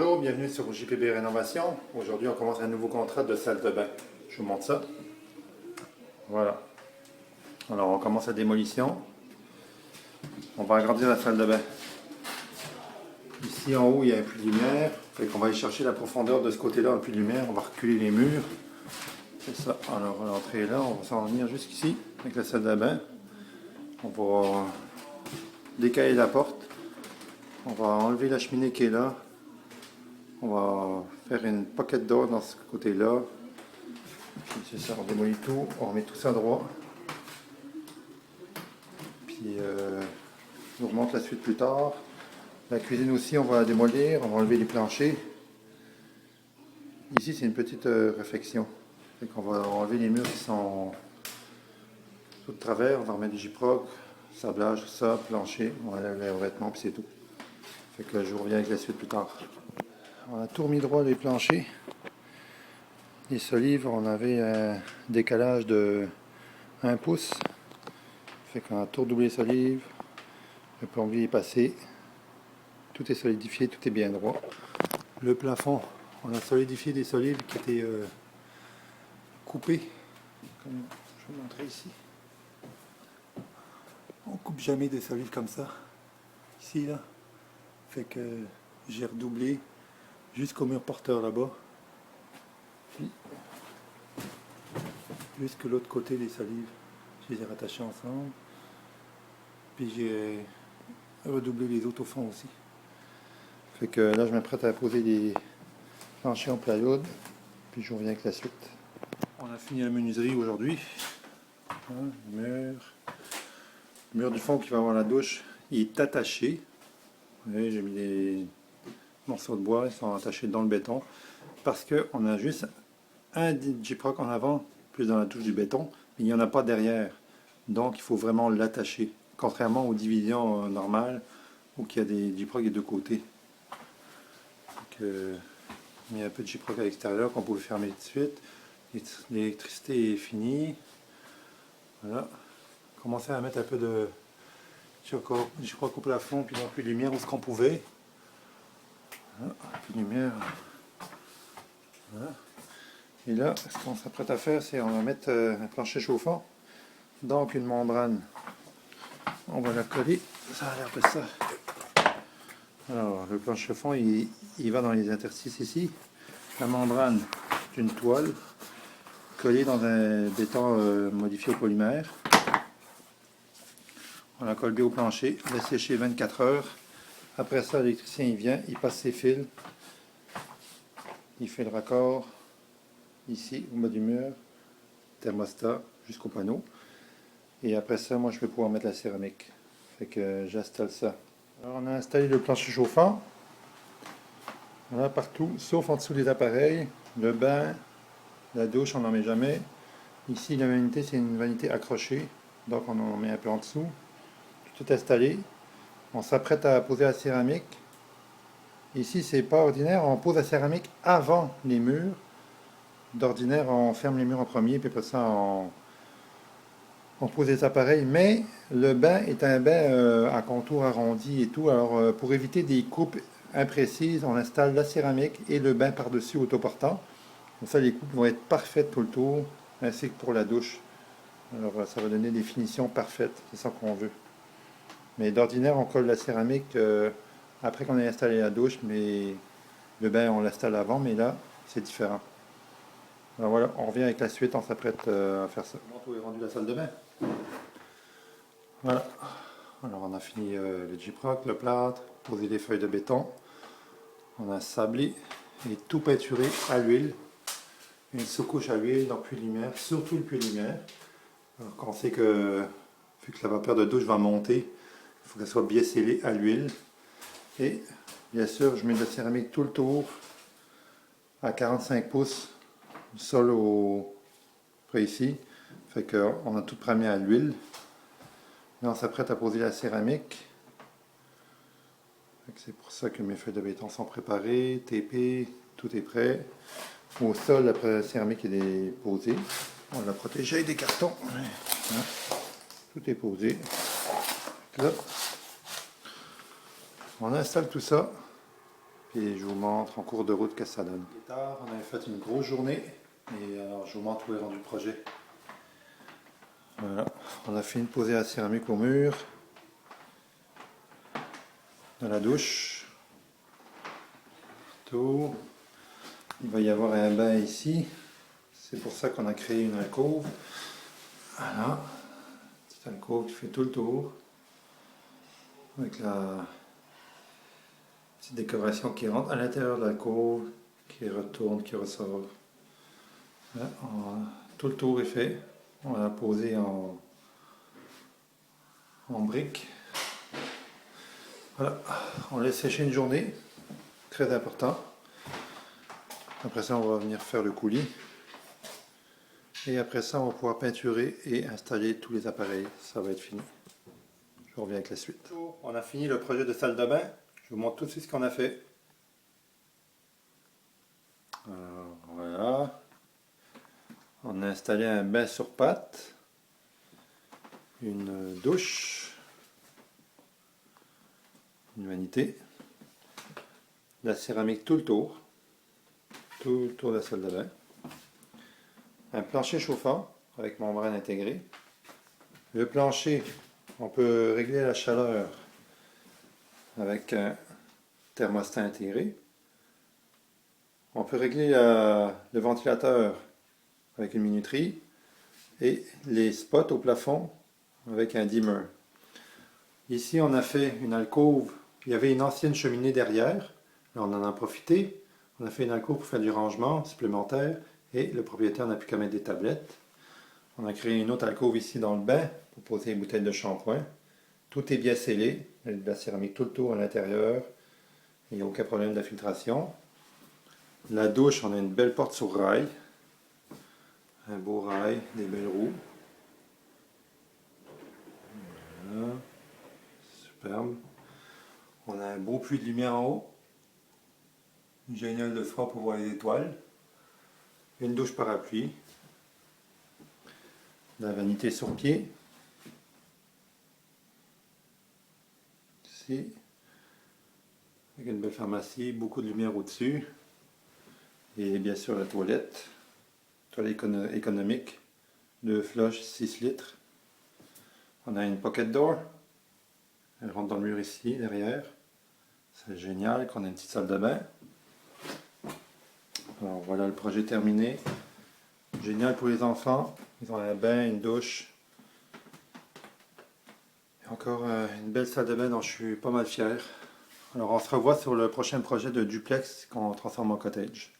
Bonjour, bienvenue sur JPB Rénovation. Aujourd'hui, on commence un nouveau contrat de salle de bain. Je vous montre ça. Voilà. Alors, on commence la démolition. On va agrandir la salle de bain. Ici, en haut, il y a un puits de lumière. On va aller chercher la profondeur de ce côté-là, un puits de lumière. On va reculer les murs. C'est ça. Alors, l'entrée est là. On va s'en venir jusqu'ici avec la salle de bain. On va décaler la porte. On va enlever la cheminée qui est là. On va faire une pocket d'or dans ce côté-là. C'est ça, on démolit tout, on remet tout ça droit. Puis je vous remonte la suite plus tard. La cuisine aussi, on va la démolir, on va enlever les planchers. Ici, c'est une petite réfection. On va enlever les murs qui sont tout de travers, on va remettre du gyproc, sablage, tout ça, plancher, on enlève les revêtements, puis c'est tout. Fait que je vous reviens avec la suite plus tard. On a tout remis droit les planchers. Les solives, on avait un décalage de 1 pouce. Fait qu'on a tout redoublé les solives. Le plombier est passé. Tout est solidifié, tout est bien droit. Le plafond, on a solidifié des solives qui étaient coupées. Comme je vais vous montrer ici. On coupe jamais des solives comme ça. Ici, là. Fait que j'ai redoublé jusqu'au mur porteur là-bas. Puis jusque l'autre côté des solives, je les ai rattachés ensemble. Puis j'ai redoublé les autres au fond aussi. Fait que là je m'apprête à poser les planchers en plywood. Puis je reviens avec la suite. On a fini la menuiserie aujourd'hui. Le mur du fond qui va avoir la douche, il est attaché. J'ai mis des morceaux de bois, ils sont attachés dans le béton. Parce qu'on a juste un gyproc en avant, plus dans la touche du béton, mais il n'y en a pas derrière. Donc il faut vraiment l'attacher. Contrairement aux divisions normales, où il y a des gyprocs des deux côtés. Donc, il y a un peu de gyproc à l'extérieur qu'on peut fermer tout de suite. L'électricité est finie. Voilà. Commencer à mettre un peu de gyproc au plafond, puis un peu de lumière où ce qu'on pouvait. Voilà, un peu de lumière. Voilà. Et là, ce qu'on s'apprête à faire, c'est on va mettre un plancher chauffant, donc une membrane. On va la coller, ça a l'air de ça. Alors, le plancher chauffant, il va dans les interstices ici. La membrane, c'est une toile collée dans un béton modifié au polymère. On la colle bien au plancher, on laisse sécher 24 heures. Après ça, l'électricien il vient, il passe ses fils, il fait le raccord ici au bas du mur, thermostat jusqu'au panneau. Et après ça, moi je vais pouvoir mettre la céramique. Fait que j'installe ça. Alors on a installé le plancher chauffant. Voilà, partout, sauf en dessous des appareils. Le bain, la douche, on n'en met jamais. Ici, la vanité, c'est une vanité accrochée. Donc on en met un peu en dessous. Tout installé. On s'apprête à poser la céramique. Ici, c'est pas ordinaire. On pose la céramique avant les murs. D'ordinaire, on ferme les murs en premier, puis après ça, on pose les appareils. Mais le bain est un bain à contour arrondi et tout. Alors, pour éviter des coupes imprécises, on installe la céramique et le bain par-dessus autoportant. Comme ça, les coupes vont être parfaites tout le tour, ainsi que pour la douche. Alors, ça va donner des finitions parfaites. C'est ça qu'on veut. Mais d'ordinaire, on colle la céramique après qu'on ait installé la douche, mais le bain, on l'installe avant, mais là, c'est différent. Alors voilà, on revient avec la suite, on s'apprête à faire ça. Tout est rendu la salle de bain. Voilà. Alors on a fini le gyproc, le plâtre, posé les feuilles de béton. On a sablé et tout peinturé à l'huile. Une sous-couche à l'huile, donc puits de lumière, surtout le puits de lumière. Alors qu'on sait que, vu que la vapeur de douche va monter, il faut qu'elle soit bien scellée à l'huile. Et bien sûr, je mets de la céramique tout le tour à 45 pouces du sol au près ici. Fait qu'on a tout premier à l'huile. Là, on s'apprête à poser la céramique. C'est pour ça que mes feuilles de béton sont préparées, TP, tout est prêt. Au sol, après la céramique est posée. On l'a protégé avec des cartons. Hein? Tout est posé. Là, on installe tout ça. Puis je vous montre en cours de route que ça donne. Plus tard, on avait fait une grosse journée. Et alors je vous montre où est rendu le projet. Voilà, on a fini de poser la céramique au mur. Dans la douche. Tout. Il va y avoir un bain ici. C'est pour ça qu'on a créé une alcôve. Voilà. Petite alcôve qui fait tout le tour. Avec la petite décoration qui rentre à l'intérieur de l'alcôve, qui retourne, qui ressort. Voilà. Tout le tour est fait. On l'a posé en briques. Voilà. On laisse sécher une journée. Très important. Après ça, on va venir faire le coulis. Et après ça, on va pouvoir peinturer et installer tous les appareils. Ça va être fini. Je reviens avec la suite. On a fini le projet de salle de bain. Je vous montre tout de suite ce qu'on a fait. Alors, voilà. On a installé un bain sur pattes. Une douche. Une vanité. La céramique tout le tour. Tout le tour de la salle de bain. Un plancher chauffant avec membrane intégrée. Le plancher, on peut régler la chaleur avec un thermostat intégré. On peut régler le ventilateur avec une minuterie et les spots au plafond avec un dimmer. Ici, on a fait une alcôve. Il y avait une ancienne cheminée derrière. Là, on en a profité. On a fait une alcôve pour faire du rangement supplémentaire et le propriétaire n'a plus qu'à mettre des tablettes. On a créé une autre alcôve ici dans le bain pour poser les bouteilles de shampoing. Tout est bien scellé. Il y a de la céramique tout le tour à l'intérieur. Il n'y a aucun problème de filtration. La douche, on a une belle porte sur rail. Un beau rail, des belles roues. Voilà. Superbe. On a un beau puits de lumière en haut. Génial de froid pour voir les étoiles. Une douche parapluie. La vanité sur pied. Ici. Avec une belle pharmacie, beaucoup de lumière au-dessus. Et bien sûr la toilette. Toilette économique. 2 flushes, 6 litres. On a une pocket door. Elle rentre dans le mur ici, derrière. C'est génial qu'on ait une petite salle de bain. Alors voilà le projet terminé. Génial pour les enfants. Ils ont un bain, une douche. Et encore une belle salle de bain dont je suis pas mal fier. Alors on se revoit sur le prochain projet de duplex qu'on transforme en cottage.